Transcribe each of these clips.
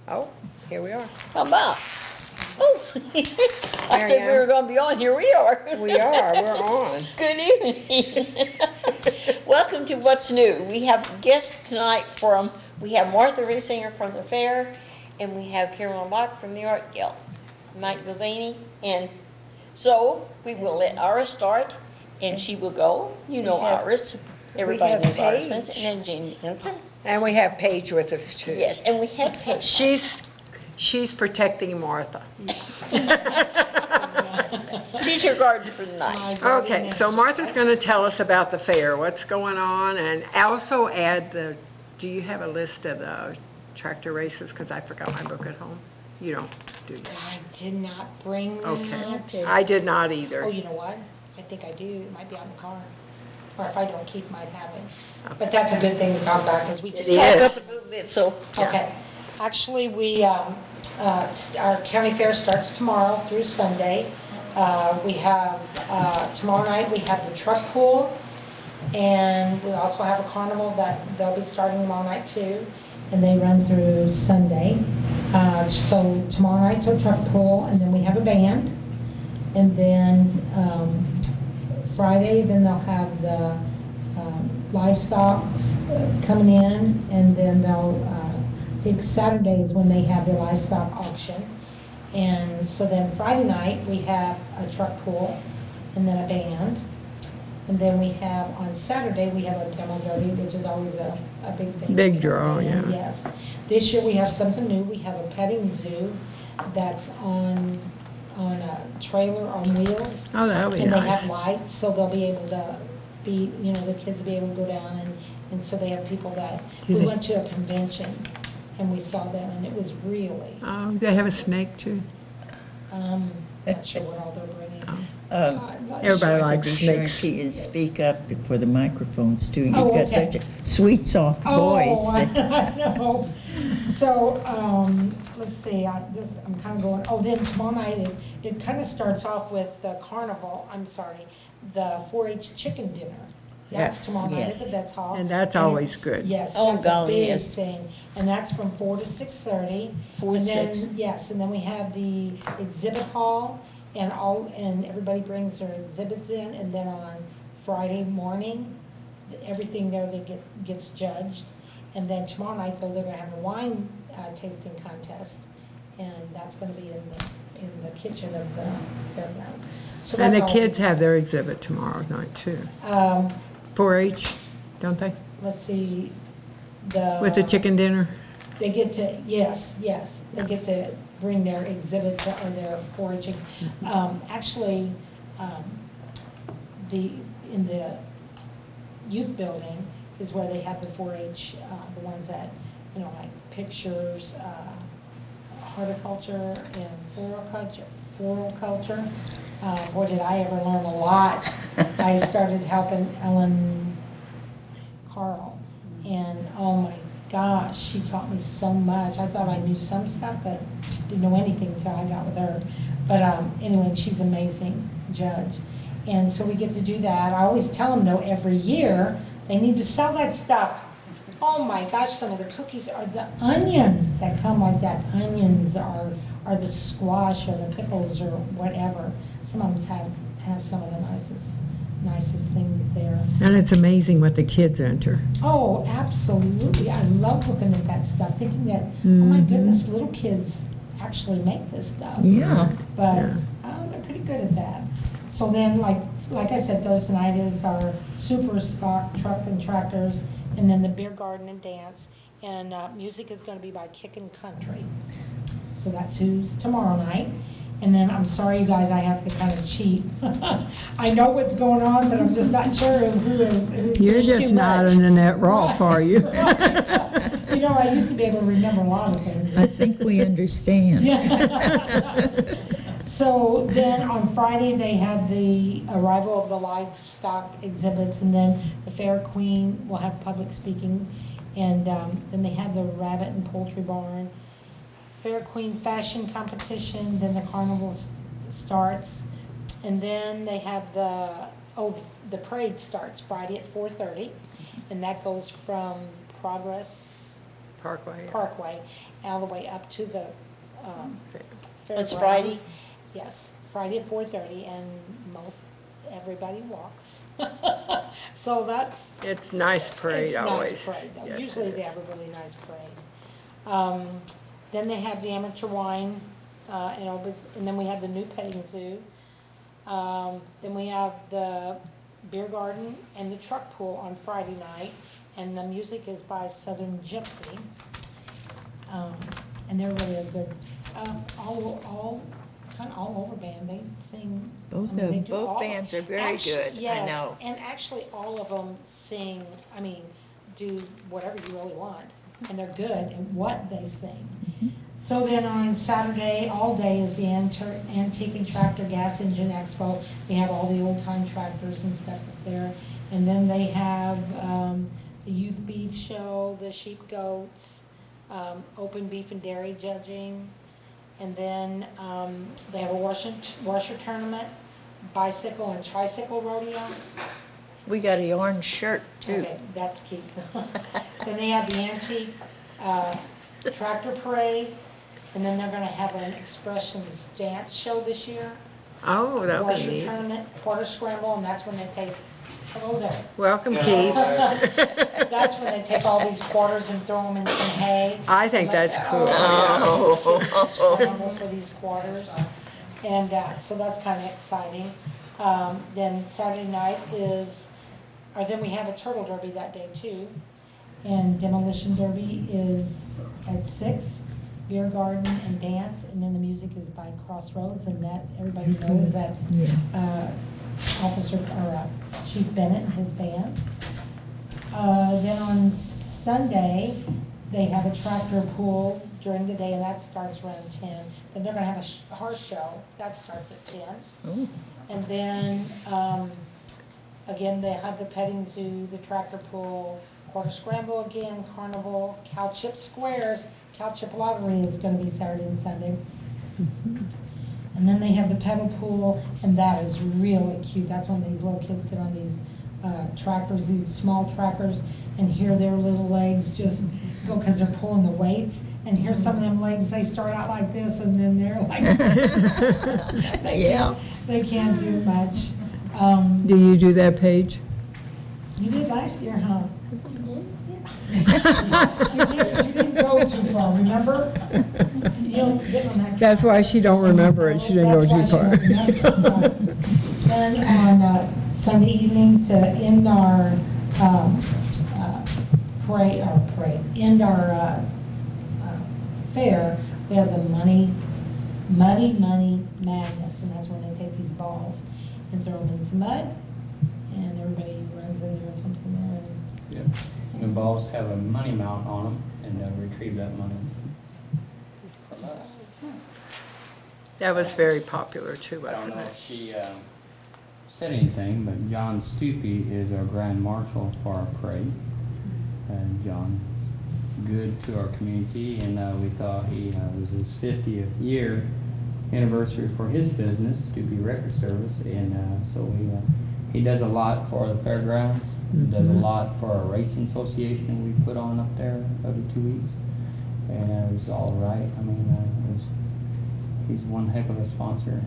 Oh, here we are. How about? Oh, I said we were going to be on. Here we are. We are, we're on. Good evening. Welcome to What's New. We have guests tonight we have Martha Riesinger from the fair, and we have Carolyn Bach from the Art Guild, Mike Delaney, and so we will let Iris start, and she will go. You know Iris. Everybody have knows Iris Paige. Benson, and then Jean Benson. And we have Paige with us too. Yes, and we have Paige. She's protecting Martha. She's your garden for the night. Okay, so Martha's going to tell us about the fair, what's going on, and also add do you have a list of the tractor races? Because I forgot my book at home. You don't, do you? I did not bring that. Okay, I did not either. Oh, you know what? I think I do. It might be on the car. Or if I don't, Keith might have it. But that's a good thing to talk about because we just It Talk is. up a little bit, so. Okay. Actually, our county fair starts tomorrow through Sunday. We have, tomorrow night, we have the truck pool, and we also have a carnival that they'll be starting tomorrow night too, and they run through Sunday. So tomorrow night's a truck pool, and then we have a band, and then Friday, then they'll have the livestock coming in, and then they'll I think Saturdays when they have their livestock auction. And so then Friday night, we have a truck pool and then a band. And then we have, on Saturday, we have a demo derby, which is always a big thing. Big draw, yeah. Yes. This year, we have something new. We have a petting zoo that's on a trailer on wheels. Oh, that'll be And they nice. have lights, so they'll be able to the kids will be able to go down, and so they have people that, Do we they- went to a convention, and we saw them, and it was really, Oh, they have a snake too? not sure what all they're bringing. Oh. I'm not Everybody sure. likes Be sure snakes. and speak up for the microphones too. You've Oh, got okay. such a sweet, soft Oh, voice. that- I know. So, let's see, I'm kind of going, then tomorrow night, it kind of starts off with the carnival, the 4-H chicken dinner. That's Yes. tomorrow night at Yes. the Vets Hall. And that's always it's- good. Yes, Oh, that's a golly, big yes. thing. And that's from 4 to 6:30. 4 to And then, 6. yes, and then we have the exhibit hall, and everybody brings their exhibits in, and then on Friday morning, everything there that gets judged. And then tomorrow night, though, they're gonna have a wine tasting contest, and that's gonna be in the kitchen of the fairground. So And the that's all. kids have their exhibit tomorrow night too. 4-H, don't they? Let's see, With the chicken dinner? They get to, yes, they get to bring their exhibit or their 4-H. Actually, in the youth building is where they have the 4-H, the ones that, like pictures, horticulture and floriculture. Boy, did I ever learn a lot. I started helping Ellen Carl, and oh my gosh, she taught me so much. I thought I knew some stuff, but didn't know anything until I got with her. But anyway, she's an amazing judge. And so we get to do that. I always tell them, though, every year, they need to sell that stuff. Oh my gosh, some of the cookies are the onions that come like that. Onions are the squash or the pickles or whatever. Some of them have some of the nicest things there. And it's amazing what the kids enter. Oh, absolutely. I love looking at that stuff, thinking that, oh my Mhm. goodness, little kids actually make this stuff. Yeah. But Yeah. they're pretty good at that. So then, like I said, Thursday night is our super stock truck and tractors, and then the beer garden and dance. And music is going to be by Kickin' Country. So that's who's tomorrow night. And then, I'm sorry, you guys, I have to kind of cheat. I know what's going on, but I'm just not sure who is. You're just not in the net raw, are you? You know, I used to be able to remember a lot of things. I think we understand. Yeah. So then on Friday, they have the arrival of the livestock exhibits, and then the Fair Queen will have public speaking, and then they have the rabbit and poultry barn, Fair Queen fashion competition, then the carnival starts, and then they have the parade starts Friday at 4:30, and that goes from Progress Parkway. Parkway, all the way up to the It's fairgrounds. Friday? Yes, Friday at 4:30, and everybody walks. So that's, It's nice parade it's always. nice parade, though. Yes, Usually it they is. have a really nice parade. Then they have the amateur wine, and then we have the new petting zoo. Then we have the beer garden and the truck pool on Friday night, and the music is by Southern Gypsy. And they're really a good, kind of all over band, they sing. Both I mean, they of- do both all- bands are very Actu- good, I yes, know. and actually, all of them sing, do whatever you really want, and they're good at what they sing. So then on Saturday, all day is the Antique and Tractor Gas Engine Expo. They have all the old-time tractors and stuff up there. And then they have the youth beef show, the sheep goats, open beef and dairy judging. And then they have a washer tournament, bicycle and tricycle rodeo. We got an orange shirt too. Okay, that's cute. Then they have the antique tractor parade, and then they're gonna have an expressions dance show this year. Oh, that'll be Washer neat. tournament, quarter scramble, and that's when they take, hello there. Welcome, Keith. That's when they take all these quarters and throw them in some hay. I think that's cool. Oh. Scramble for these quarters, and so that's kind of exciting. Then Saturday night then we have a turtle derby that day too, and demolition derby is at 6, beer garden and dance, and then the music is by Crossroads, and that, everybody knows that's Chief Bennett and his band. Then on Sunday, they have a tractor pool during the day, and that starts around 10. Then they're gonna have a horse show, that starts at 10. Oh. And then, again, they have the petting zoo, the tractor pool, quarter scramble again, carnival, cow chip squares, cow chip lottery is gonna be Saturday and Sunday. And then they have the pedal pool, and that is really cute. That's when these little kids get on these tractors, these small tractors, and hear their little legs just go, because they're pulling the weights. And here's some of them legs, they start out like this, and then they're like, Yeah. they can't do much. Do you do that, Paige? You did last year, huh? You didn't go too far, remember? You don't get on that. That's why she don't remember it. She didn't go That's too why she far. don't remember. Then on Sunday evening, to end our end our fair, we have the Muddy Money Madness, and that's when they take these balls and throw them in some mud, and everybody runs in there and comes in there. Yep. And the balls have a money mount on them, and they'll retrieve that money from us. That was very popular too, I don't wasn't know it? if she said anything, but John Stupi is our grand marshal for our parade. And John, good to our community, and we thought it was his 50th year anniversary for his business, Stupi Record Service, and so he does a lot for the fairgrounds, does a lot for our racing association we put on up there every 2 weeks, and it was all right. I mean, he's one heck of a sponsor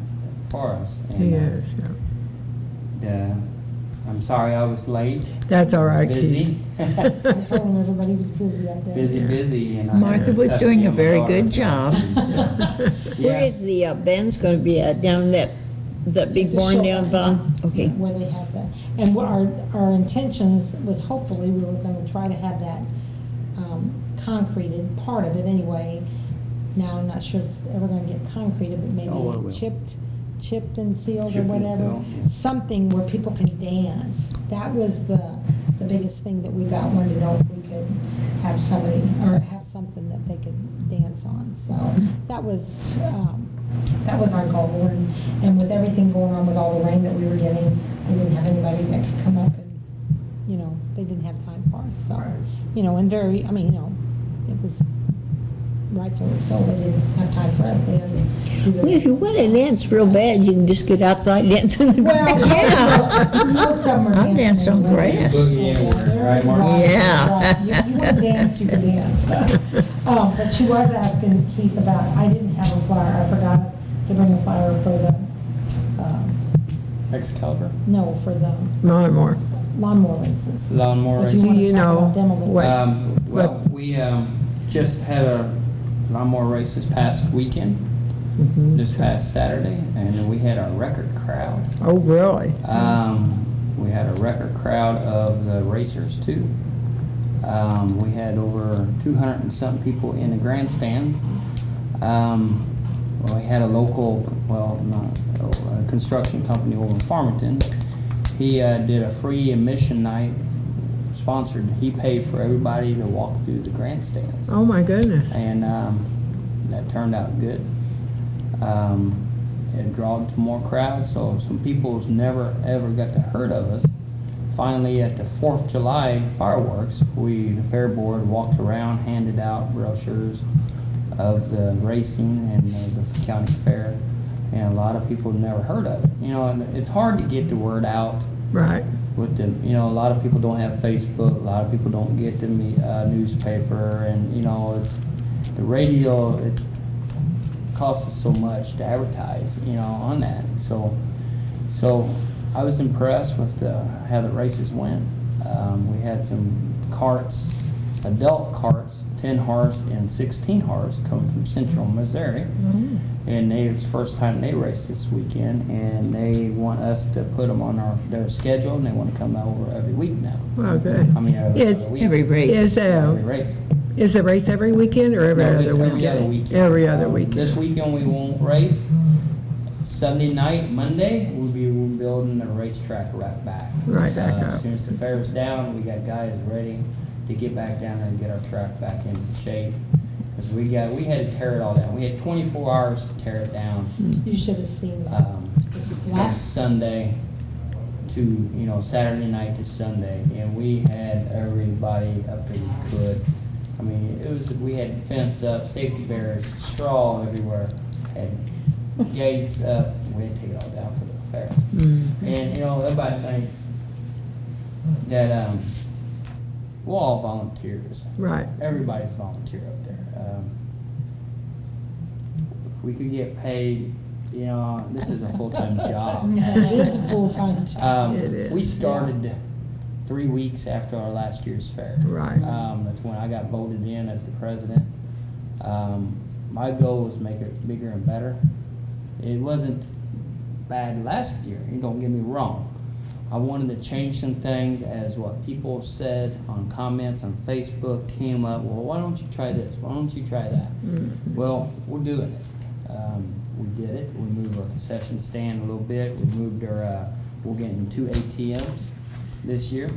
for us. And, Yes, yeah. I'm sorry I was late. That's all right, Busy. Keith. I told them everybody was busy up there. Busy, and I Martha was touched doing a him very hard. good job. Where is the Ben's going to be at, down that big The barn show down barn, by, okay. Where they have that. And what our intentions was, hopefully, we were gonna try to have that concreted, part of it anyway. Now, I'm not sure it's ever gonna get concreted, but Oh, it will. maybe chipped and sealed or Chipped and whatever. sealed, yeah. Something where people can dance. That was the biggest thing that we got, wanted to know if we could have somebody, or have something that they could dance on. So that was our goal, and with everything going on with all the rain that we were getting, we didn't have anybody that could come up and, they didn't have time for us, so, and it was rightfully so, they didn't have time for it then. Well, if you want to dance real bad, you can just get outside dancing in the Well, grass. yeah, most of them are I'll dance dancing on anyway. grass. Boogie anywhere, right, Mark? Yeah. Right. You want to dance, you can dance. But she was asking Keith about, I didn't have a flyer, I forgot to bring a flyer for the, Excalibur, no, for the More. lawnmower races. lawnmower If you race. want Do you to talk know about them a little what- bit. Well, we just had a lawnmower race this past weekend, this past Saturday, and we had a record crowd. Oh, really? We had a record crowd of the racers too. We had over 200 and something people in the grandstands. We had a local, a construction company over in Farmington. He did a free admission night, sponsored. He paid for everybody to walk through the grandstands, Oh, my goodness. and that turned out good. It drawed to more crowds, so some people's never ever got to heard of us. Finally, at the 4th of July fireworks, the fair board walked around, handed out brochures of the racing and the county fair, and a lot of people never heard of it. You know, and it's hard to get the word out Right. with the, you know, a lot of people don't have Facebook, a lot of people don't get the newspaper, and, you know, it's, the radio, it costs us so much to advertise, you know, on that. So I was impressed with how the races went. We had some carts, adult carts, 10 horse and 16 horse coming from Central Missouri. And it was the first time they raced this weekend, and they want us to put them on their schedule, and they want to come over every week now. Well, good. I mean, every Is- other week. Every race. Every race. Is the race every weekend or every No, other it's weekend? every other weekend. Every other weekend. This weekend we won't race. Sunday night, Monday, we'll be building the racetrack right back. Right back up. As soon as the fair's down, we got guys ready to get back down there and get our track back in shape. Because we had to tear it all down. We had 24 hours to tear it down. You should have seen that. Is it From black? Sunday to, you know, Saturday night to Sunday, and we had everybody up there we could. I mean, we had fence up, safety barriers, straw everywhere, had gates up, we had to take it all down for the fair. And, you know, everybody thinks that, we're all volunteers. Right. Everybody's volunteer up there. If we could get paid, you know, this is a full-time job. It is a full-time job. It is. We started 3 weeks after our last year's fair. Right. That's when I got voted in as the president. My goal was to make it bigger and better. It wasn't bad last year, you don't get me wrong. I wanted to change some things, as what people said on comments on Facebook came up, well, why don't you try this? Why don't you try that? Well, we're doing it. We did it. We moved our concession stand a little bit. We moved we're getting 2 ATMs this year.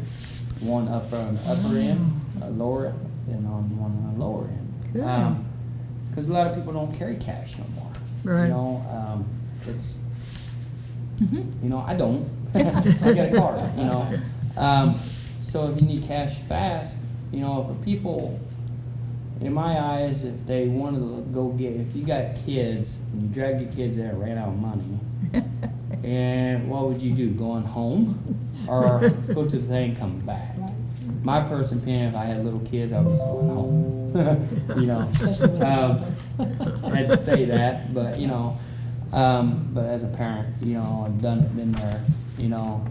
One up on the upper end, lower, and one on the lower end. Good. Because a lot of people don't carry cash no more. Right. You know, it's, you know, I don't. I got a card, you know. So if you need cash fast, you know, if people, in my eyes, if they wanted to go get, if you got kids and you dragged your kids there and ran out of money, and what would you do? Going home or go to the thing and come back? My personal opinion, if I had little kids, I would just go home. You know, I had to say that, but you know, but as a parent, you know, I've done it, been there, you know.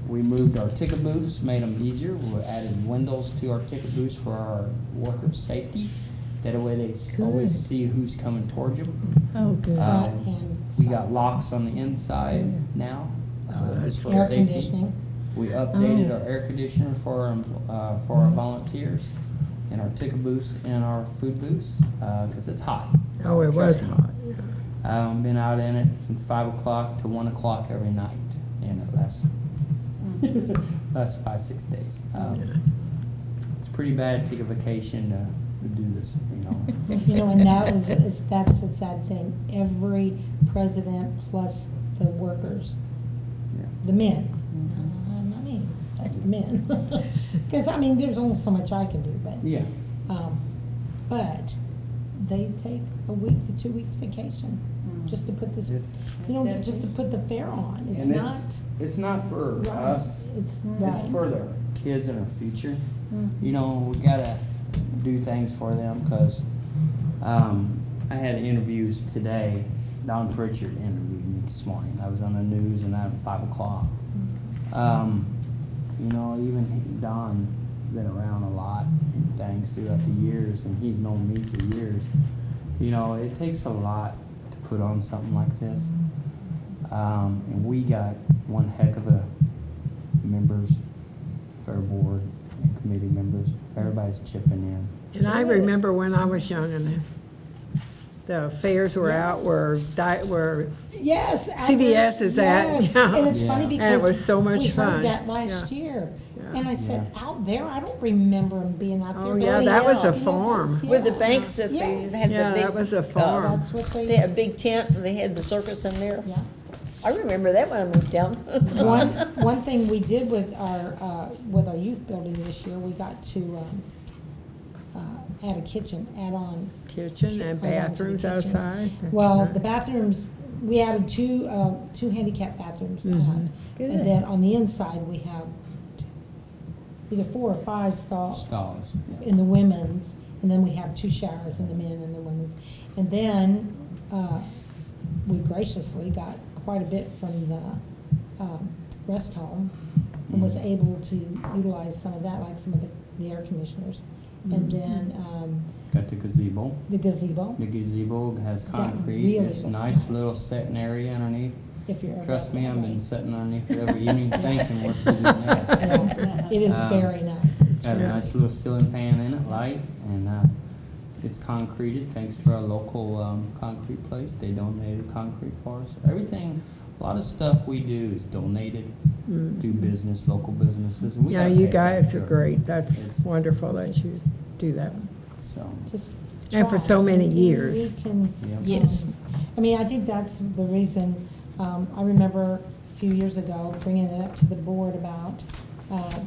We moved our ticket booths, made them easier. We added windows to our ticket booths for our workers' safety. That way they always see who's coming towards them. Oh, good. We got locks on the inside now. Just for Air safety. conditioning. We updated our air conditioner for our volunteers, and our ticket booths and our food booths, because it's hot. Oh, it was Trust me. hot. Been out in it since 5 o'clock to 1 o'clock every night, and it lasts 5-6 days. It's pretty bad to take a vacation to do this, you know. You know, and that's the sad thing. Every president plus the workers, Yeah. the men, not me, the men. Because, I mean, there's only so much I can do, but, Yeah. but they take a week to 2 weeks vacation, just to put this, just to put the fair on. It's And not, it's not for Right. us, it's it's right. for their kids and our future. You know, we gotta do things for them, because I had interviews today. Don Pritchard interviewed me this morning. I was on the news and at 5 o'clock. You know, even Don been around a lot and things throughout the years, and he's known me for years. You know, it takes a lot to put on something like this. And we got one heck of a members, fair board, and committee members. Everybody's chipping in. And I remember when I was young and the fairs were out where Yes. CVS is at, yes. yeah. And it's Yeah. funny because. And it was so much we fun. heard that last year. And I said, out there, I don't remember them being out there. Oh, but yeah, they that was are. a farm. With the Yeah. banks that they Yes. had the Yeah, big. that was a farm. That's what They had a big tent and they had the circus in there. Yeah. I remember that when I moved down. One thing we did with our youth building this year, we got to, add a kitchen, add on. Kitchen and bathrooms kitchens. outside. Well, the bathrooms, we added two handicap bathrooms. Mhm. And then on the inside, we have either 4 or 5 stalls Stalls. in the women's, and then we have 2 showers in the men and the women's. And then, we graciously got quite a bit from the, rest home, and was able to utilize some of that, like some of the air conditioners. And then, Got the gazebo. the gazebo, The gazebo has concrete. really It's a looks nice nice. little sitting area underneath. if you're ever. Trust me, out I've that been way. sitting underneath it every evening thinking what to do next. Yeah, it is very nice. It's Got a really- nice little ceiling fan in it, light, and it's concreted thanks to our local concrete place. They donated concrete for us. Everything, a lot of stuff we do is donated to business, local businesses. and we Yeah, gotta you pay that, guys are sure. great. That's It's- wonderful that you do that. So, Just And for try. so many We years. can, Yep. Yes. I mean, I think that's the reason, I remember a few years ago bringing it up to the board about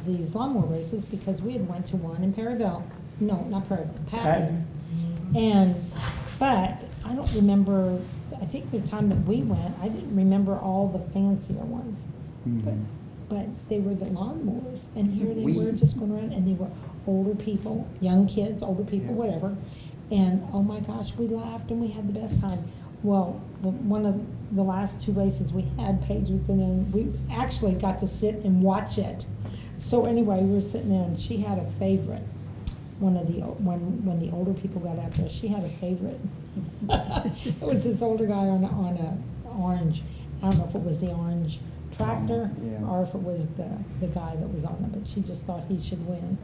these lawnmower races, because we had went to one in Perryville, no, not Perryville, Patton. And, but I don't remember, I think the time that we went, I didn't remember all the fancier ones. But, mhm. but they were the lawnmowers, and here they We- were just going around, and they were older people, young kids, older people, Yeah. whatever. And, oh my gosh, we laughed and we had the best time. Well, one of the last 2 races we had, Paige was in, and we actually got to sit and watch it. So anyway, we were sitting there, and she had a favorite. When the older people got out there, she had a favorite. It was this older guy on a orange, I don't know if it was the orange tractor, Yeah. or if it was the guy that was on it, but she just thought he should win.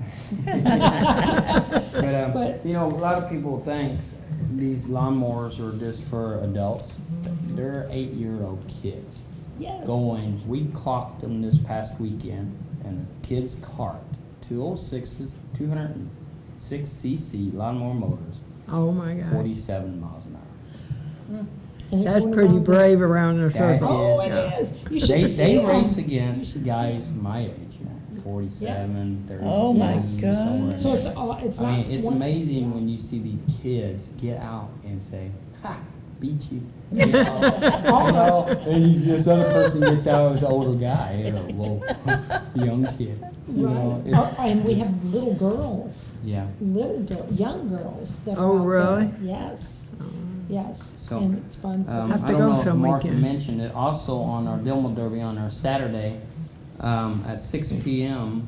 But, But- you know, a lot of people think these lawnmowers are just for adults. They're 8-year-old kids Yes. going. We clocked them this past weekend, and a kid's cart, 206s, 206 cc lawnmower motors, Oh, my God. 47 miles an hour. And it That's went pretty around brave this- around the That circle. Oh, is, it is. You should They see 'em. race You against should guys see 'em. my age, 47, 32. Oh, my somewhere in God. So it's, there. it's I not. mean, it's one- amazing when you see these kids get out and say, "Ha, beat you." You know, and this other person gets out as an older guy, you know, well, young kid. You know, Right. it's, And we have little girls, yeah. young girls that Oh, are out really? there. Yes, yes, So, and it's fun. Have I to don't go know if some Martha weekend. mentioned it, also on our Dilma Derby on our Saturday, at 6 p.m.,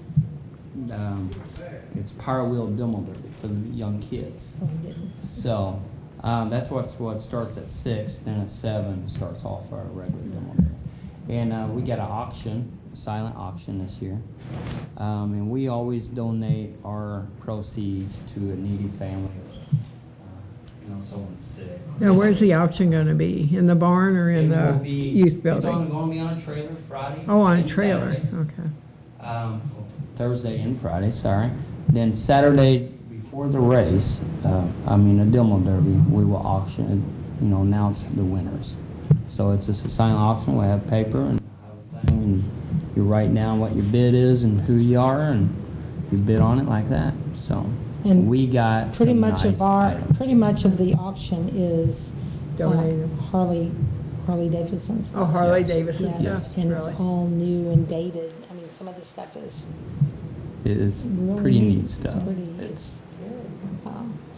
it's Power Wheel Dilma Derby for the young kids. Oh, we didn't. So, that's what starts at 6, then at 7 starts off our regular demo day. And we got an auction, a silent auction this year. And we always donate our proceeds to a needy family. You know, someone's sick. Now, where's the auction gonna be? In the barn or in It will the be- youth It's building? gonna be on a trailer Friday. Oh, on a and trailer, Saturday. okay. Thursday and Friday, sorry. Then Saturday before the race, the Dilma Derby, we will auction, announce the winners. So it's just a silent auction. We have paper and everything, and you write down what your bid is and who you are, and you bid on it like that. So And we got pretty some much nice of our, items. pretty much of the auction is Donated. Harley Davidson Oh, stuff. Harley Yes. Davidson, Yes, yeah, and really. it's all new and dated. I mean, some of the stuff is It is really pretty neat. neat It's stuff. pretty, It's,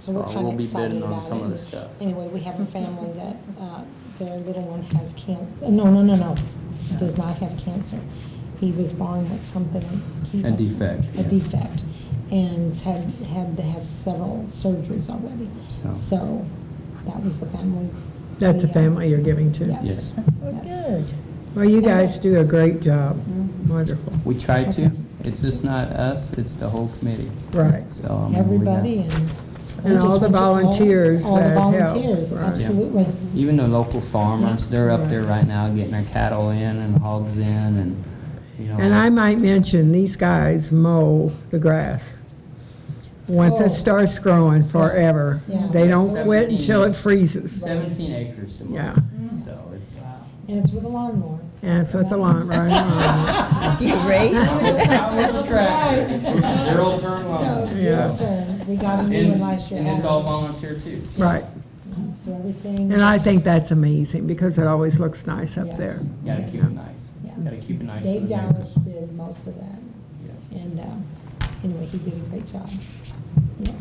so we're So kind we'll of be excited bidding on about it. some of the And stuff. Anyway, we have a family that, their little one has cancer. No. Does not have cancer. He was born with something. A defect, A yes. defect, and had to have several surgeries already. So that was the family. That's the we, family you're giving to? Yes. yes. Oh, Yes. good. Well, you guys do a great job. Wonderful. We try to. It's just not us, it's the whole committee. Right. So, I mean, we got- Everybody and. And we just all the want to- volunteers all the that help, volunteers, right. Yeah. absolutely. Even the local farmers, they're up Right. there right now getting their cattle in and hogs in and, you know. And I might mention, these guys mow the grass. Once it Oh. starts growing forever. Yeah. They don't quit 17. until it freezes. 17 acres to mow. Yeah. So it's, And it's with a lawnmower. And it's with the lawn, right? Do you race? Not with the tractor, zero turn lawn. Yeah. Turn. We got a new one last year. And it's all volunteer too. Right. So everything. And I think that's amazing because it always looks nice up Yes. there. Gotta keep it nice. Yeah. Gotta keep it nice. for Dave the Dallas neighbors. did most of that. Yeah. And, anyway, he did a great job. Yeah.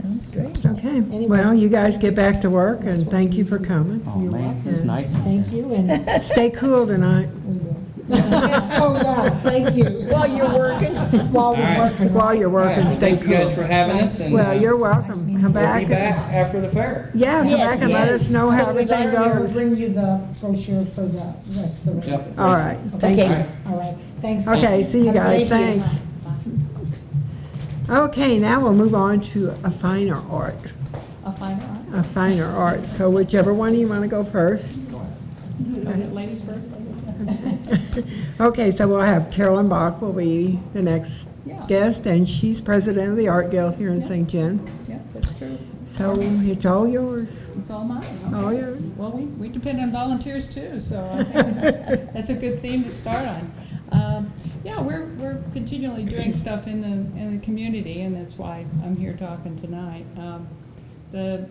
Sounds great. Okay, Anyway. well, you guys get back to work and thank you for coming. Oh, man, it was welcome. nice out Thank there. you, and Stay cool tonight we will. Oh, yeah, thank you. While you're working? While we're Alright. working. while you're working, Well, stay thank you guys for cool. having us, and Well, you're welcome. Come we'll back. be back after the fair. Yeah, come Yes, back and let us yes. know how We'll be everything back here. We'll goes. bring you the brochure for the rest of the races. Yep. All right, thank Okay. you. All right, thanks. Okay, see you Have a guys, great day. thanks. Okay, now we'll move on to a finer art. A fine art. A finer art. So whichever one you want to go first. Ladies first. Okay, so we'll have Carolyn Bach will be the next Yeah. guest, and she's president of the Art Guild here in Yeah. St. John. Yeah, that's true. So it's all yours. It's all mine. All Okay. yours. Well, we depend on volunteers too, so I think that's a good theme to start on. Yeah, we're continually doing stuff in the community, and that's why I'm here talking tonight. The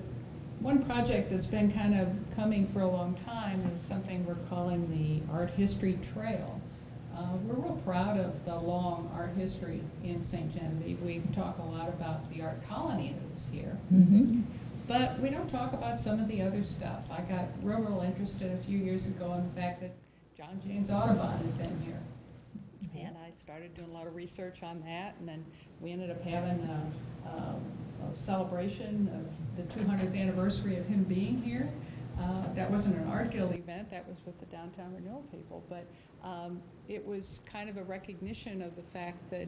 one project that's been kind of coming for a long time is something we're calling the Art History Trail. We're real proud of the long art history in St. Genevieve. We talk a lot about the art colony that was here. Mm-hmm. But we don't talk about some of the other stuff. I got real interested a few years ago in the fact that John James Audubon had been here. And I started doing a lot of research on that, and then we ended up having a celebration of the 200th anniversary of him being here. That wasn't an Art Guild event, that was with the Downtown Renewal people, but it was kind of a recognition of the fact that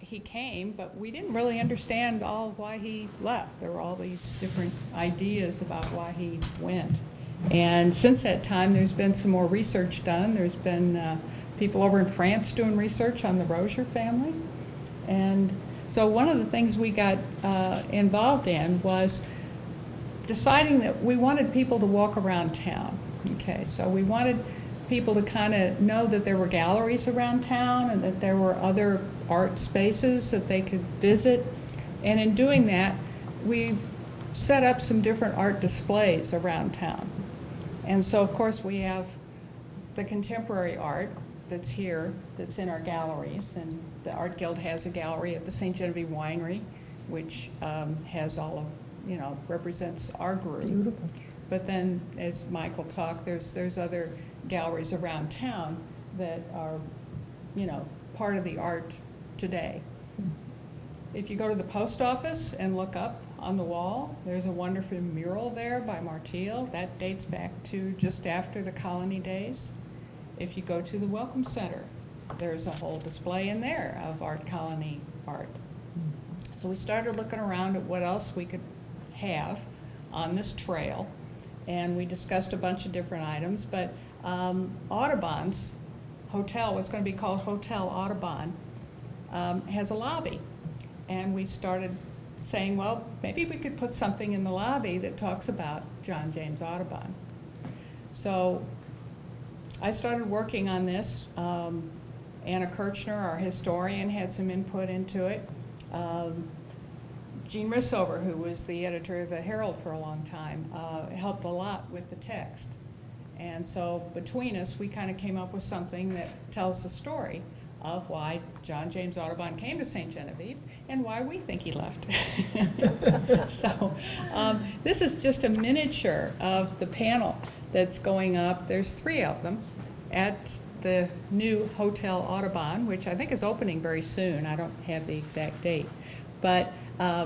he came, but we didn't really understand all why he left. There were all these different ideas about why he went. And since that time, there's been some more research done. There's been people over in France doing research on the Rozier family. And so one of the things we got involved in was deciding that we wanted people to walk around town. Okay, so we wanted people to kind of know that there were galleries around town and that there were other art spaces that they could visit. And in doing that, we set up some different art displays around town. And so, of course, we have the contemporary art that's here, that's in our galleries. And the Art Guild has a gallery at the St. Genevieve Winery, which has all of, represents our group. Beautiful. But then, as Michael talked, there's other galleries around town that are, part of the art today. If you go to the post office and look up on the wall, there's a wonderful mural there by Martial. That dates back to just after the colony days. If you go to the Welcome Center, there's a whole display in there of art colony art. So we started looking around at what else we could have on this trail, and we discussed a bunch of different items, but Audubon's hotel, what's going to be called Hotel Audubon, has a lobby. And we started saying, well, maybe we could put something in the lobby that talks about John James Audubon. So I started working on this. Anna Kirchner, our historian, had some input into it. Gene Rissover, who was the editor of the Herald for a long time, helped a lot with the text. And so between us, we kind of came up with something that tells the story of why John James Audubon came to St. Genevieve and why we think he left. So this is just a miniature of the panel that's going up. There's 3 of them at the new Hotel Audubon, which I think is opening very soon. I don't have the exact date. But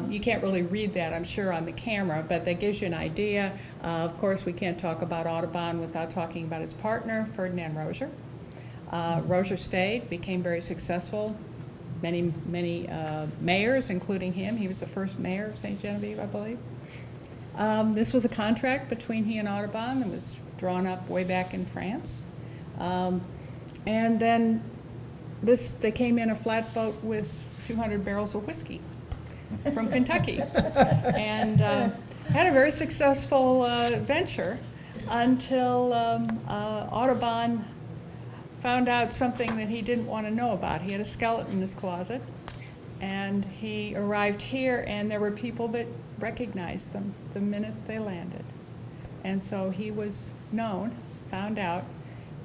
you can't really read that, I'm sure, on the camera, but that gives you an idea. Of course, we can't talk about Audubon without talking about his partner, Ferdinand Rozier. Rozier stayed, became very successful. Many mayors, including him. He was the first mayor of St. Genevieve, I believe. This was a contract between he and Audubon that was drawn up way back in France. And then they came in a flatboat with 200 barrels of whiskey from Kentucky, and had a very successful venture until Audubon found out something that he didn't want to know about. He had a skeleton in his closet, and he arrived here, and there were people that recognized them the minute they landed. And so he was known, found out,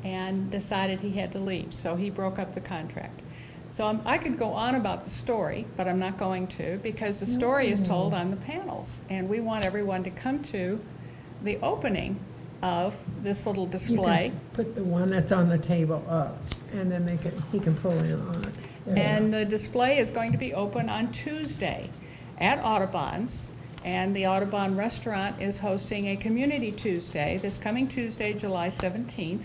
and decided he had to leave. So he broke up the contract. So I could go on about the story, but I'm not going to, because the story is told on the panels. And we want everyone to come to the opening of this little display. You can put the one that's on the table up, and then he can pull in on it. And the display is going to be open on Tuesday at Audubon's. And the Audubon Restaurant is hosting a Community Tuesday, this coming Tuesday, July 17th.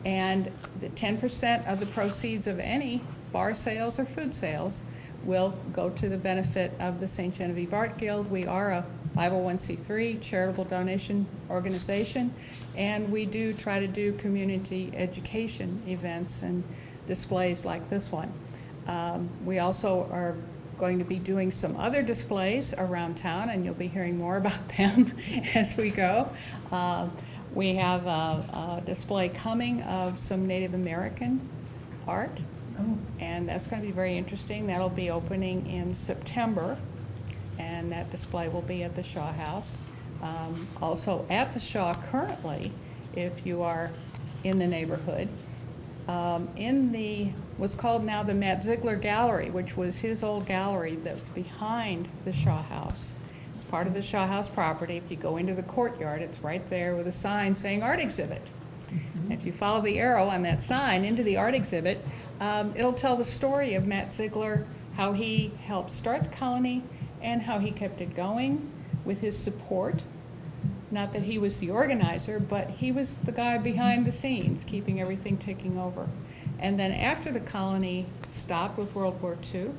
And the 10% of the proceeds of any bar sales or food sales will go to the benefit of the St. Genevieve Art Guild. We are a 501c3 charitable donation organization, and we do try to do community education events and displays like this one. We also are going to be doing some other displays around town, and you'll be hearing more about them as we go. We have a display coming of some Native American art, and that's going to be very interesting. That'll be opening in September, and that display will be at the Shaw House. Also at the Shaw currently, if you are in the neighborhood, in what's called now the Matt Ziegler Gallery, which was his old gallery that's behind the Shaw House. It's part of the Shaw House property. If you go into the courtyard, it's right there with a sign saying art exhibit. If you follow the arrow on that sign into the art exhibit, it'll tell the story of Matt Ziegler, how he helped start the colony and how he kept it going with his support. Not that he was the organizer, but he was the guy behind the scenes, keeping everything ticking over. And then after the colony stopped with World War II,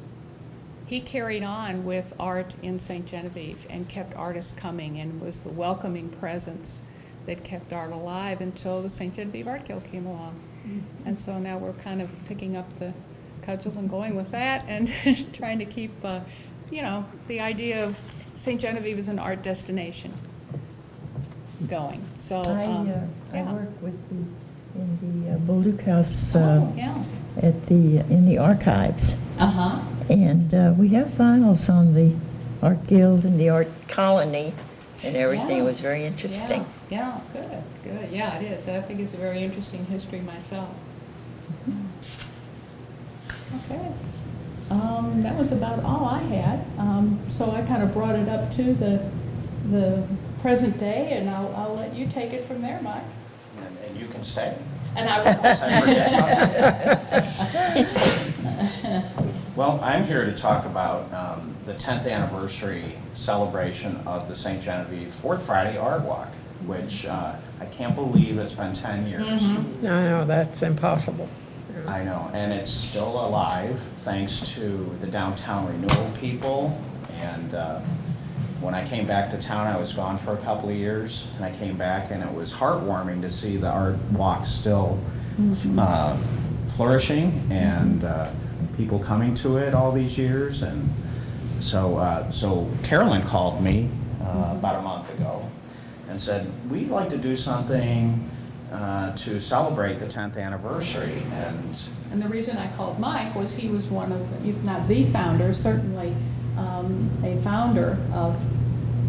he carried on with art in St. Genevieve and kept artists coming, and was the welcoming presence that kept art alive until the St. Genevieve Art Guild came along. And so now we're kind of picking up the cudgel and going with that, and trying to keep, the idea of St. Genevieve as an art destination going. So I work in the Bolduc House yeah. in the archives. And we have files on the Art Guild and the Art Colony and everything. Yeah. It was very interesting. Yeah, good. Yeah, it is. I think it's a very interesting history myself. Okay. That was about all I had. So I kind of brought it up to the present day, and I'll let you take it from there, Mike. And you can stay. And I will. Well, I'm here to talk about the 10th anniversary celebration of the St. Genevieve Fourth Friday Art Walk, which I can't believe it's been 10 years. Mm-hmm. I know, that's impossible. I know, and it's still alive thanks to the downtown renewal people. And when I came back to town, I was gone for a couple of years, and I came back, and it was heartwarming to see the art walk still flourishing, and people coming to it all these years. And so Carolyn called me about a month ago and said, we'd like to do something to celebrate the 10th anniversary. And the reason I called Mike was he was one of, if not the founder, certainly a founder of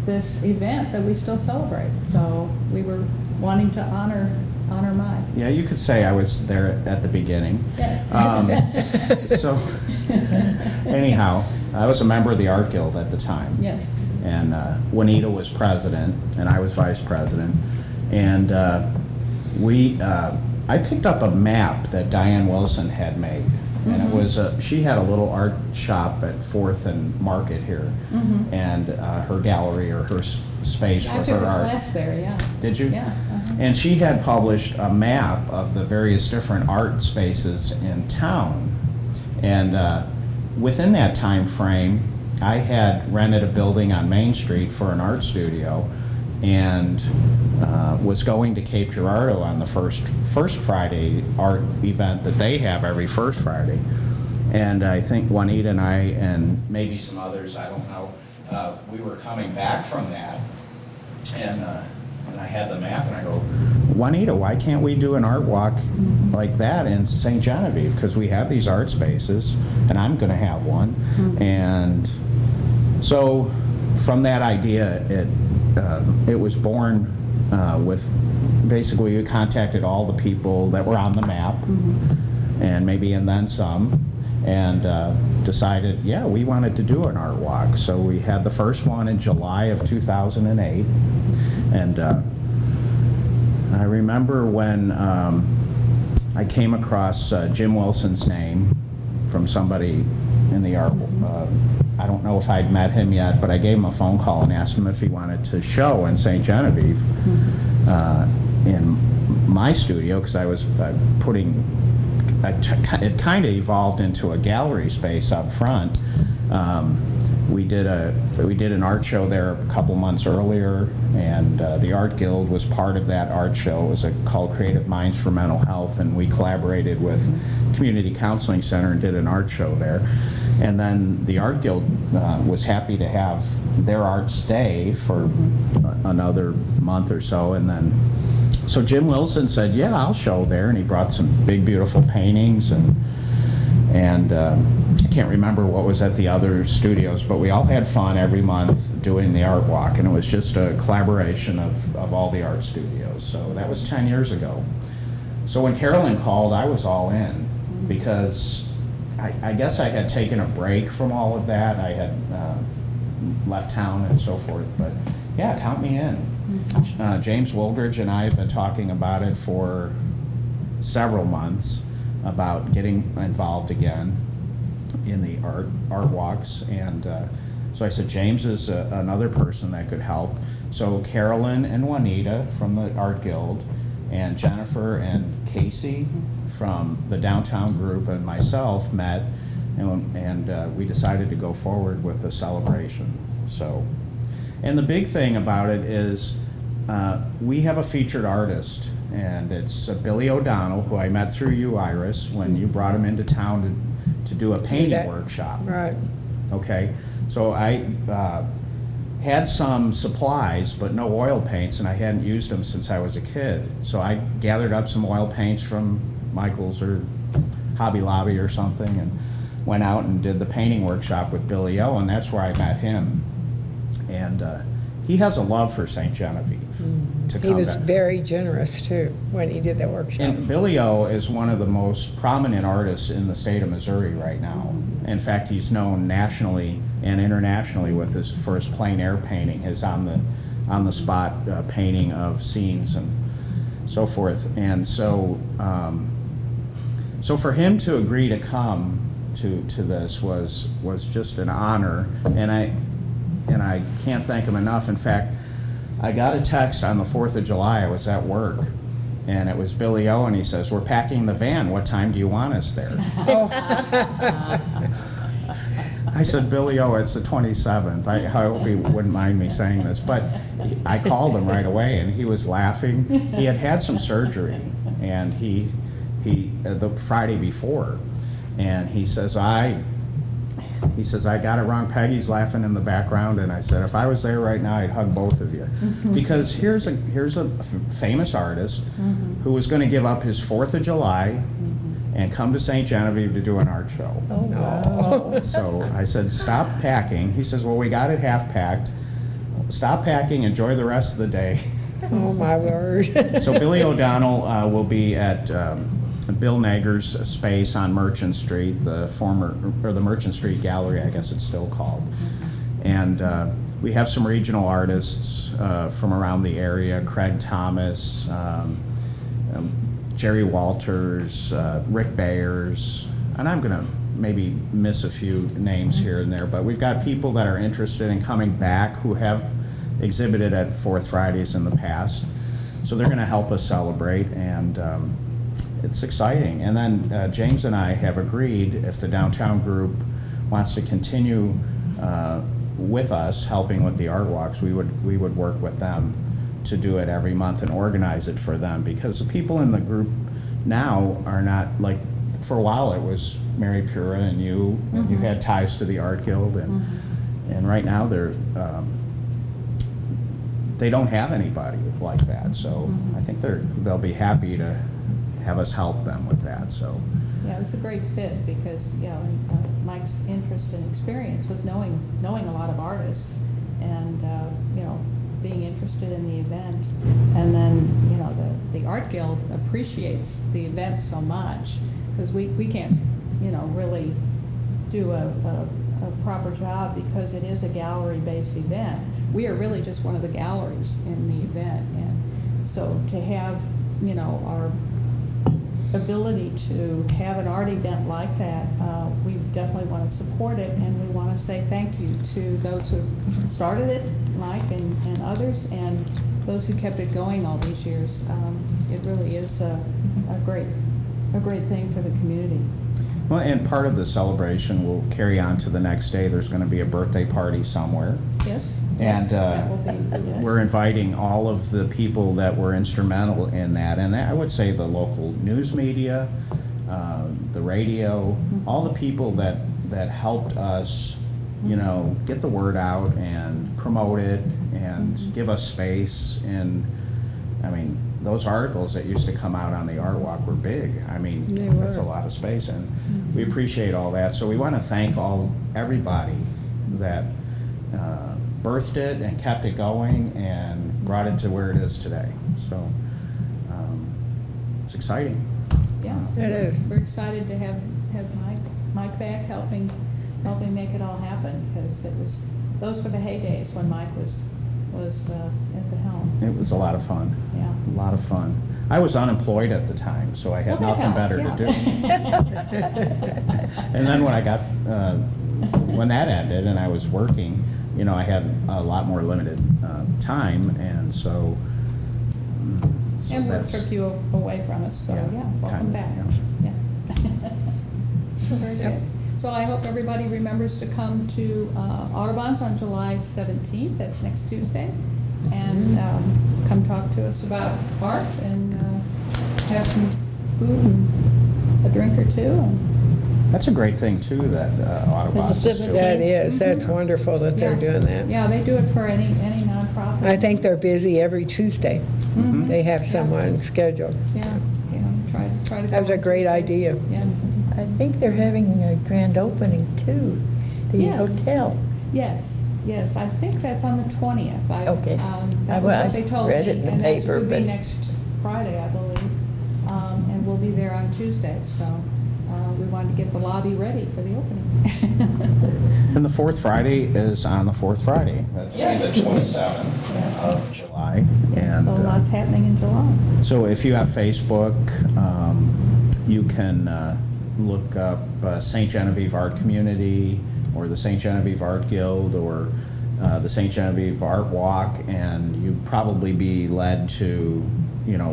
this event that we still celebrate. So we were wanting to honor Mai. Yeah, you could say I was there at the beginning. Yes. So, anyhow, I was a member of the Art Guild at the time. Yes. And Juanita was president, and I was vice president. And I picked up a map that Diane Wilson had made. And it was she had a little art shop at 4th and Market here, and her gallery or her space I for took her a art. class there, yeah. Did you? Yeah. And she had published a map of the various different art spaces in town. And within that time frame, I had rented a building on Main Street for an art studio, and was going to Cape Girardeau on the first Friday art event that they have every first Friday. And I think Juanita and I, and maybe some others, I don't know, we were coming back from that, and I had the map, and I go, Juanita, why can't we do an art walk like that in St. Genevieve? Because we have these art spaces, and I'm going to have one. And so from that idea, it was born with basically we contacted all the people that were on the map, and then some, and decided, yeah, we wanted to do an art walk. So we had the first one in July of 2008, and I remember when I came across Jim Wilson's name from somebody in the art. I don't know if I'd met him yet, but I gave him a phone call and asked him if he wanted to show in St. Genevieve in my studio, because I was putting. It kind of evolved into a gallery space up front. We did an art show there a couple months earlier, and the Art Guild was part of that art show. It was called Creative Minds for Mental Health, and we collaborated with Community Counseling Center and did an art show there. And then the Art Guild was happy to have their art stay for another month or so, and then so Jim Wilson said, yeah, I'll show there, and he brought some big beautiful paintings, and I can't remember what was at the other studios, but we all had fun every month doing the art walk, and it was just a collaboration of all the art studios. So that was 10 years ago. So when Carolyn called, I was all in, because I guess I had taken a break from all of that. I had left town and so forth, but yeah, count me in. James Woolbridge and I have been talking about it for several months, about getting involved again in the art walks, and so I said James is another person that could help. So Carolyn and Juanita from the Art Guild, and Jennifer and Casey from the downtown group, and myself met, and we decided to go forward with the celebration. So, and the big thing about it is we have a featured artist, and it's Billy O'Donnell, who I met through you, Iris, when you brought him into town to do a painting workshop. Right. Okay, so I had some supplies, but no oil paints, and I hadn't used them since I was a kid. So I gathered up some oil paints from Michael's or Hobby Lobby or something, and went out and did the painting workshop with Billy O, and that's where I met him. And he has a love for St. Genevieve. He was very generous too when he did that workshop. And Billy O is one of the most prominent artists in the state of Missouri right now. In fact, he's known nationally and internationally for his plein air painting, his on the spot painting of scenes and so forth. And so so for him to agree to come to this was just an honor, and I can't thank him enough. In fact, I got a text on the 4th of July. I was at work, and it was Billy O, and he says, we're packing the van. What time do you want us there? I said, Billy O, it's the 27th. I hope he wouldn't mind me saying this, but I called him right away, and he was laughing. He had some surgery, and he the Friday before, and he says, I got it wrong. Peggy's laughing in the background, and I said, if I was there right now, I'd hug both of you. Because here's a famous artist who was going to give up his 4th of July and come to St. Genevieve to do an art show. Oh, wow. So I said, stop packing. He says, well, we got it half packed. Stop packing, enjoy the rest of the day. Oh, my word. So Billy O'Donnell will be at Bill Nager's space on Merchant Street, the Merchant Street Gallery, I guess it's still called. And we have some regional artists from around the area, Craig Thomas, Jerry Walters, Rick Bayers, and I'm gonna maybe miss a few names here and there, but we've got people that are interested in coming back who have exhibited at Fourth Fridays in the past. So they're gonna help us celebrate, and it's exciting. And then James and I have agreed, if the downtown group wants to continue with us, helping with the art walks, we would work with them to do it every month and organize it for them, because the people in the group now are not like, for a while it was Mary Pura and you, and you had ties to the Art Guild, and right now they don't have anybody like that, so I think they'll be happy to have us help them with that. So Yeah, it was a great fit because, Mike's interest and experience with knowing a lot of artists and, being interested in the event. And then, the Art Guild appreciates the event so much because we can't, really do a proper job because it is a gallery-based event. We are really just one of the galleries in the event. And so to have, our ability to have an art event like that, we definitely want to support it, and we want to say thank you to those who started it, Mike and others, and those who kept it going all these years. It really is a great thing for the community. well, and part of the celebration will carry on to the next day. There's going to be a birthday party somewhere. Yes? And That will be, yes. we're inviting all of the people that were instrumental in that, and I would say the local news media, the radio, all the people that helped us, get the word out and promote it and give us space. And I mean, those articles that used to come out on the Art Walk were big. I mean, They that's a were. lot of space, and we appreciate all that. So we want to thank everybody that birthed it and kept it going and brought it to where it is today. So it's exciting. Yeah. It is. We're excited to have Mike back helping make it all happen, because those were the heydays when Mike was at the helm. It was a lot of fun. Yeah. A lot of fun. I was unemployed at the time, so I had Well, that nothing better helped, to do. And then when I got, when that ended and I was working, I had a lot more limited time, and so And work that's- took you away from us, so Yeah, yeah, welcome kind of, back. Yeah. Very good. So I hope everybody remembers to come to Audubon's on July 17th, that's next Tuesday, and come talk to us about art and have some food and a drink or two. And That's a great thing too, that Audubon is doing. That is, that's wonderful that they're Yeah. doing that. Yeah, they do it for any nonprofit. I think they're busy every Tuesday. Mhm. They have someone scheduled. Yeah, try to. That was go a on great Tuesday. idea. Yeah. I think they're having a grand opening too, the Yes. hotel. Yes, I think that's on the 20th. Okay. That Well, was I what they told me. read it in the And that paper, would be but- next Friday, I believe. And we'll be there on Tuesday, so we wanted to get the lobby ready for the opening. And the fourth Friday is on the fourth Friday. That's Yes. the 27th of July. And So lots happening in July. so if you have Facebook, you can look up St. Genevieve Art Community or the St. Genevieve Art Guild or the St. Genevieve Art Walk, and you'd probably be led to,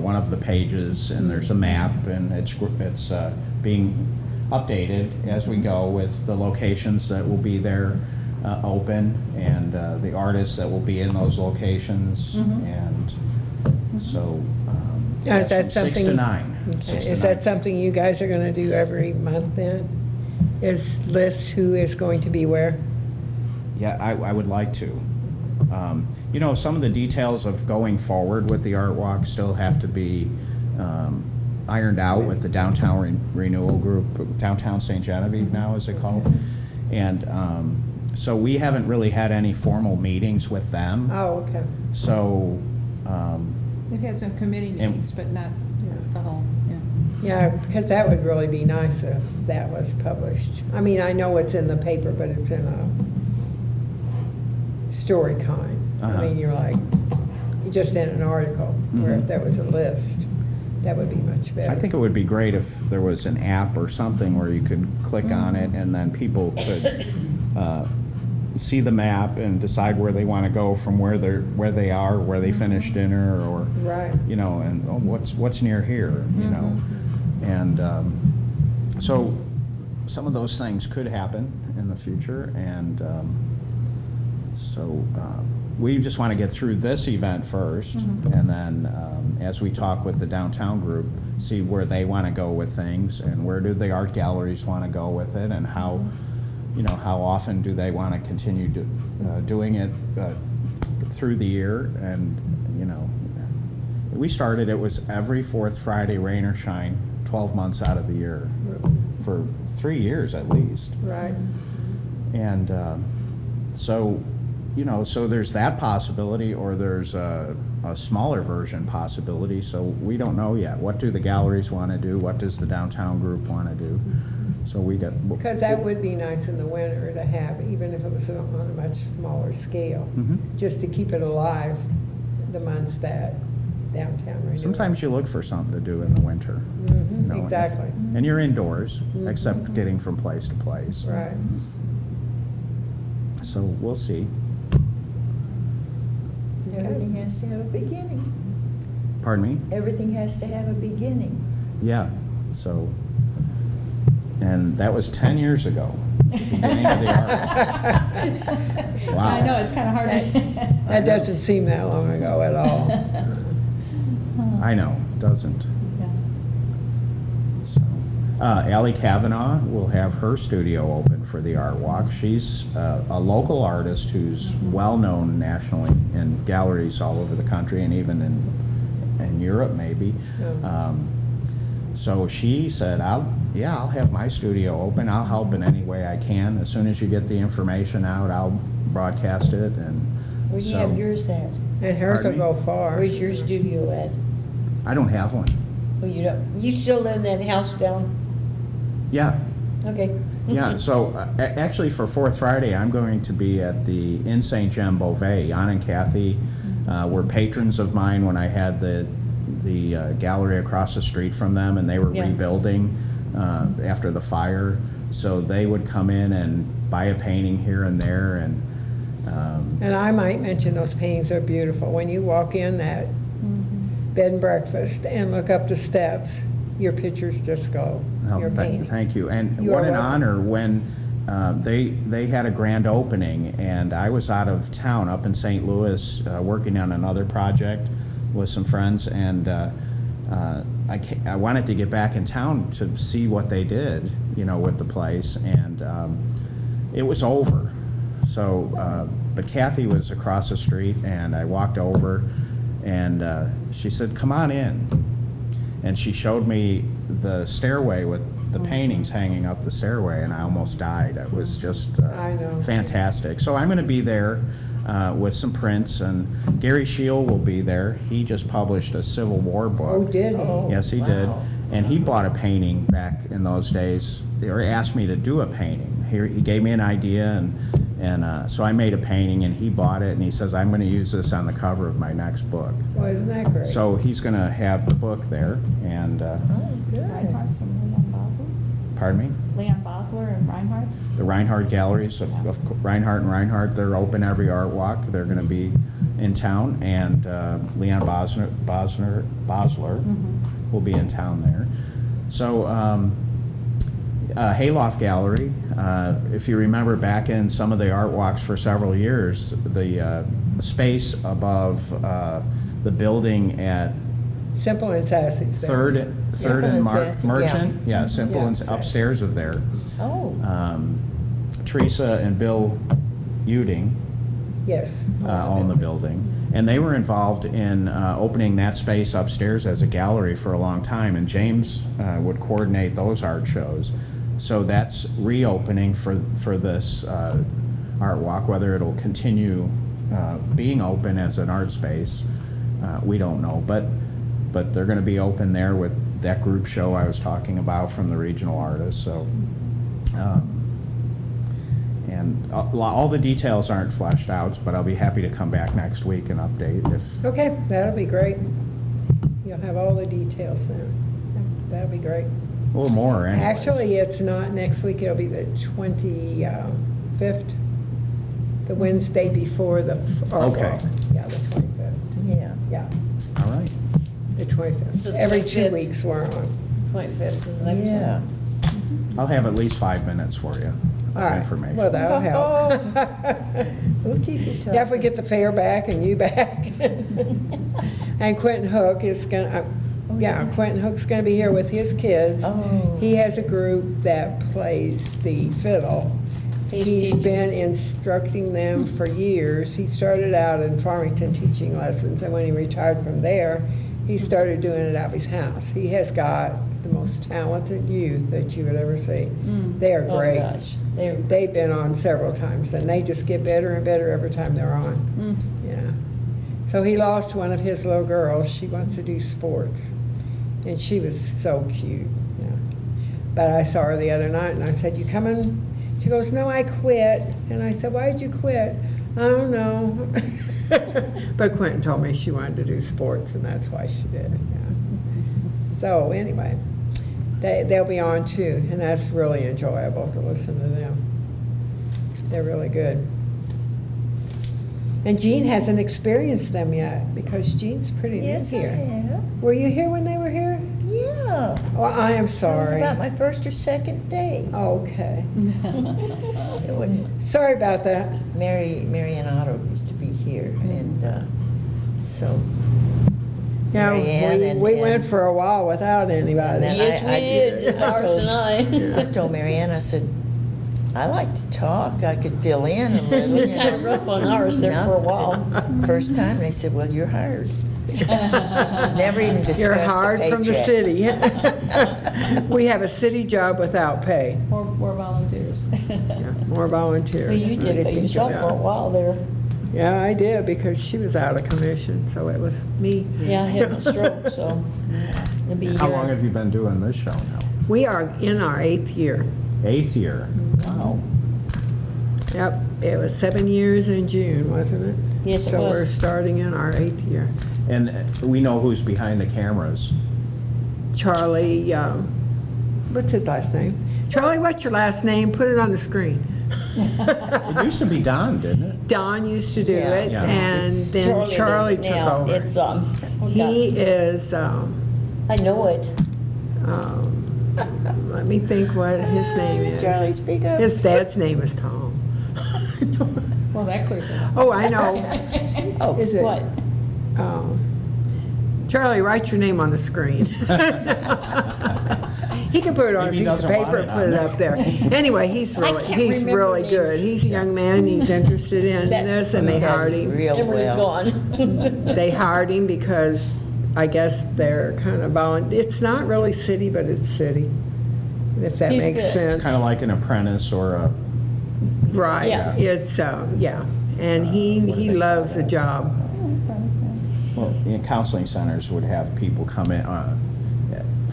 one of the pages, and there's a map, and it's being updated as we go with the locations that will be there open, and the artists that will be in those locations, and so Is that's that from 6 to something- 9. Okay. 6 to Is 9. that something you guys are gonna do every month then? Is list who is going to be where? Yeah, I would like to. Some of the details of going forward with the art walk still have to be ironed out with the Downtown Renewal Group, Downtown St. Genevieve now, is it called? And so we haven't really had any formal meetings with them. Oh, okay. So, They've had some committee And- meetings, but not the whole, yeah. Yeah, because that would really be nice if that was published. I mean, I know it's in the paper, but it's in a story kind. Uh-huh. I mean, you're like, you're just in an article, where if Mhm. there was a list, that would be much better. I think it would be great if there was an app or something where you could click on it and then people could see the map and decide where they want to go from where they are, where they finished dinner, or Right. you know, and what's near here, you know, and so some of those things could happen in the future, and so we just want to get through this event first, and then as we talk with the downtown group, see where they want to go with things, and where do the art galleries want to go with it, and how, you know, how often do they want to continue doing it through the year. And you know, we started, it was every fourth Friday, rain or shine, 12 months out of the year for 3 years at least. Right. And so, you know, so there's that possibility, or there's a smaller version possibility. So we don't know yet. What do the galleries want to do? What does the downtown group want to do? So we got. Because that would be nice in the winter to have, even if it was on a much smaller scale, Mhm. just to keep it alive the months that downtown renewal. Sometimes you look for something to do in the winter. you know, Exactly. And you're indoors, except getting from place to place. Right. So we'll see. Everything has to have a beginning. Pardon me? Everything has to have a beginning. Yeah, so, and that was 10 years ago, the beginning of the art. Wow. I know, it's kind of hard to. That doesn't seem that long ago at all. I know, doesn't. So, Allie Kavanaugh will have her studio open for the Art Walk. She's a local artist who's well-known nationally in galleries all over the country, and even in Europe maybe. Yeah. So she said, I'll have my studio open. I'll help in any way I can. As soon as you get the information out, I'll broadcast it. And Where do you so- have yours at? And hers will Pardon go far. Where's your studio at? I don't have one. Oh, you don't, you still live in that house down? Yeah, Okay. yeah. So actually for 4th Friday, I'm going to be at the in St. Jem Beauvais. Jan and Kathy were patrons of mine when I had the gallery across the street from them, and they were Yeah. rebuilding after the fire. So they would come in and buy a painting here and there, and And I might mention those paintings are beautiful. When you walk in that bed and breakfast and look up the steps, your pictures just go. oh, Your painting. thank you. And You what are an welcome. honor when they had a grand opening, and I was out of town up in St. Louis working on another project with some friends, and I wanted to get back in town to see what they did, you know, with the place, and it was over. So, but Kathy was across the street, and I walked over, and she said, "Come on in," and she showed me the stairway with the paintings hanging up the stairway, and I almost died. It was just I know. fantastic. So I'm going to be there with some prints, and Gary Scheel will be there. He just published a Civil War book. Oh, did he? Yes, he did. And he bought a painting back in those days, or asked me to do a painting. He gave me an idea, and so I made a painting, and he bought it, and he says, I'm going to use this on the cover of my next book. Well, isn't that great? So he's going to have the book there, and, Reinhardt's and Leon Bosler. pardon me? Leon Bosler and Reinhardt. The Reinhardt galleries of Reinhardt and Reinhardt, they're open every art walk. They're going to be in town, and Leon Bosler will be in town there. So Hayloft Gallery, if you remember back in some of the art walks for several years, the space above the building at Simple and Sassy. Third Simple and and Sassy, Merchant, yeah, Simple Yeah. and upstairs of there. Oh. Teresa and Bill Uding Yes. own the building, And they were involved in opening that space upstairs as a gallery for a long time, and James would coordinate those art shows. So that's reopening for this art walk. Whether it'll continue being open as an art space, we don't know. But they're going to be open there with that group show I was talking about from the regional artists. So. And all the details aren't fleshed out, but I'll be happy to come back next week and update if. Okay, that'll be great. You'll have all the details then. That'll be great. A little more, anyways. Actually, it's not next week, it'll be the 25th, the Wednesday before the art Okay. walk. Yeah, the 25th. Yeah. Yeah, All right. the 25th. The Every 2 25th. weeks we're on. 25th is the next one. Yeah. I'll have at least 5 minutes for you All of right, information. well, that'll help. We'll keep you talking. Yeah, if we get the fair back and you back. And Quentin Hook is gonna, Quentin Hook's gonna be here with his kids. Oh. He has a group that plays the fiddle. He's teaching. been instructing them for years. He started out in Farmington teaching lessons, and when he retired from there, he started doing it out of his house. He has got the most talented youth that you would ever see. They are Oh, great. gosh. They've been on several times, and they just get better and better every time they're on. Yeah. So he lost one of his little girls. She wants to do sports, and she was so cute. Yeah. But I saw her the other night, and I said, "You coming?" She goes, "No, I quit." And I said, "Why'd you quit?" "I don't know." But Quentin told me she wanted to do sports, and that's why she did. Yeah. So anyway, they'll be on too, and that's really enjoyable to listen to them. They're really good. And Jean hasn't experienced them yet, because Jean's pretty new Yes, I here. have. Were you here when they were here? Yeah. Oh, I am It was sorry. about my first or second day. Okay. It wasn't- Sorry about that. Mary Ann Otto used to be here, and so. Yeah, Mary Ann we and- went for a while without anybody. And then Yes, we did, just I ours told- and I told Mary Ann, I said, I like to talk, I could fill in a little. It was you kind of know. rough on ours there No. for a while. First time, they said, well, you're hired. Never even discussed You're the hired from the paycheck. city. We have a city job without pay. More volunteers. Yeah, more volunteers. Well, you did It's it yourself enjoyable. for a while there. Yeah, I did, because she was out of commission, so it was me. Yeah, I had a stroke, so it'll be. How long have you been doing this show now? We are in our 8th year. 8th year. Wow. Yep, it was 7 years in June, wasn't it? Yes, it So was. we're starting in our 8th year. And we know who's behind the cameras. Charlie, what's his last name? Charlie, what's your last name? Put it on the screen. It used to be Don, didn't it? Don used to do Yeah. it, Yeah. and then Charlie does it took now. over. It's, He is, I know it. let me think what his name is. Charlie, speak up. His dad's name is Tom. Well, that clears it up. Oh, I know. Oh, Is it? what? Charlie, write your name on the screen. He can put it on a Maybe he piece of doesn't want paper it and on put it there. up there. Anyway, he's can't remember really names. good. He's a young man, and he's interested in That- this, and He they does hired it him. real Everybody's well. gone. They hired him because I guess they're kind of it's not really city, but it's city, if that He's makes good. sense. It's kind of like an apprentice or a, Right, Yeah. it's, yeah, and he loves the job. well, in counseling centers would have people come in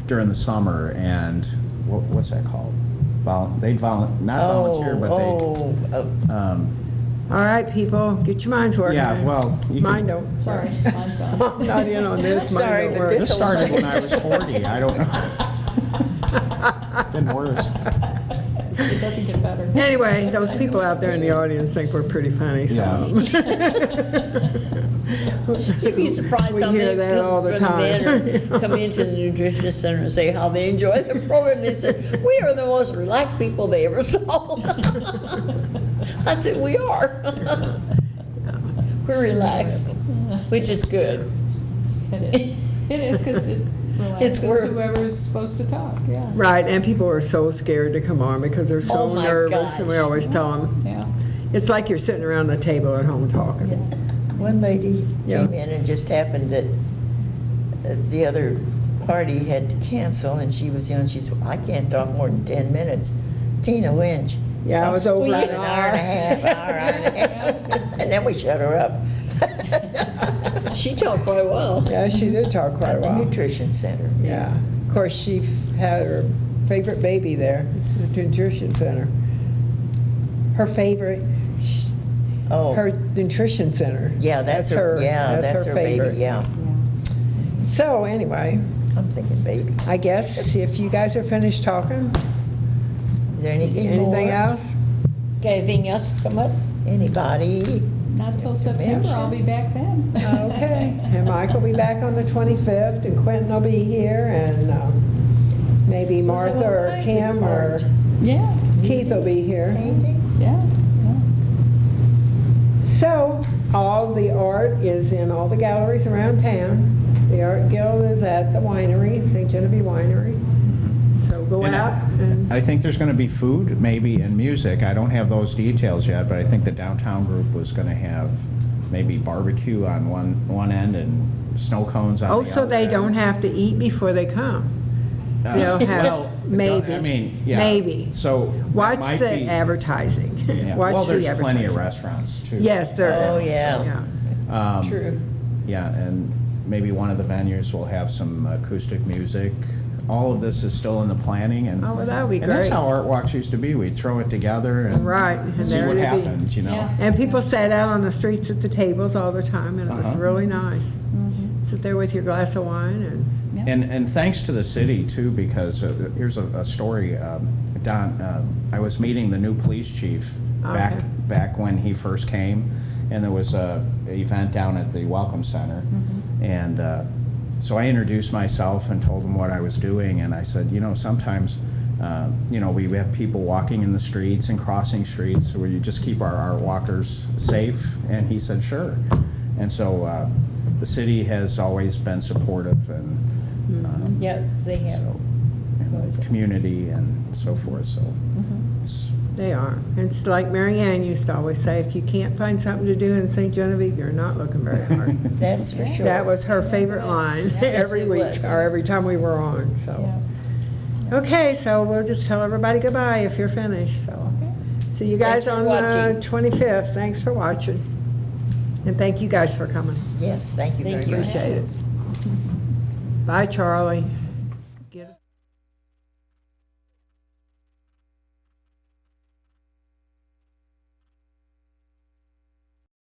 during the summer and, what's that called? They'd not volunteer, but they, All right, people, get your minds working. yeah, well. you Mine can- don't. Sorry, mine's gone. I'm not in on this, mine Sorry, don't but work. This started when I was 40, I don't know. It's been worse. It doesn't get better. Anyway, those people out there in the audience think we're pretty funny, so. You'd be surprised We how many hear that all people the from the men time. are- come into the nutrition center and say how they enjoy the program. They said, we are the most relaxed people they ever saw. I said, we are. We're relaxed, which is good. It is. It is, because it relaxes work. whoever's supposed to talk, yeah. Right, and people are so scared to come on because they're so Oh my nervous, and we gosh. always tell them, Yeah. it's like you're sitting around the table at home talking. One lady Yeah. came in and just happened that the other party had to cancel, and she was, she said, I can't talk more than 10 minutes. Tina Lynch. Yeah, I was over We an had an hour and a half, hour and a half, and then we shut her up. She talked quite well. Yeah, she did talk quite a At the while. nutrition center. Yeah, of course, she had her favorite baby there, at the nutrition center. Her favorite, Oh, her nutrition center. yeah, that's her, yeah, that's her baby, favorite. yeah. So anyway, I'm thinking babies. I guess if you guys are finished talking, Is there anything more? anything else? Got anything else come up? Anybody? Not till September, I'll be back then. Okay, and Mike will be back on the 25th, and Quentin will be here, and maybe Martha or kinds of Kim or art. Yeah, Keith will be here. Paintings? yeah. So, all the art is in all the galleries around town. The Art Guild is at the winery, St. Genevieve Winery. So go And out and, I think there's going to be food, maybe, and music. I don't have those details yet, but I think the downtown group was going to have maybe barbecue on one end and snow cones on the oh, other. so they end. don't have to eat before they come. They'll have, Well, maybe, I mean, yeah. maybe. So that Watch might the be- advertising. Yeah. Watch Well, the there's plenty of advertising. restaurants too. Yes, there Oh, is. yeah. Yeah. Yeah, and maybe one of the venues will have some acoustic music. All of this is still in the planning, and Oh, well, that would be and that's great. how art walks used to be. We'd throw it together and Right, and see there what it'd be. happens, you know. Yeah. And people sat out on the streets at the tables all the time, and it was Uh-huh. really nice. Sit there with your glass of wine and, And thanks to the city too, because here's a story. Don, I was meeting the new police chief Okay. back when he first came, and there was a event down at the Welcome Center, and so I introduced myself and told him what I was doing, and I said, sometimes, we have people walking in the streets and crossing streets, so will you just keep our walkers safe? And he said, sure. And so the city has always been supportive and Yes, they have. so, and community and so forth, so. it's- they are. It's like Mary Ann used to always say, if you can't find something to do in St. Genevieve, you're not looking very hard. That's for sure. That was her favorite line every it week, was. or every time we were on, so. Okay, so we'll just tell everybody goodbye if you're finished, so. See you guys Thanks for on watching. the 25th. Thanks for watching. And thank you guys for coming. Yes, thank you very Thank much. you. Appreciate it. Bye, Charlie.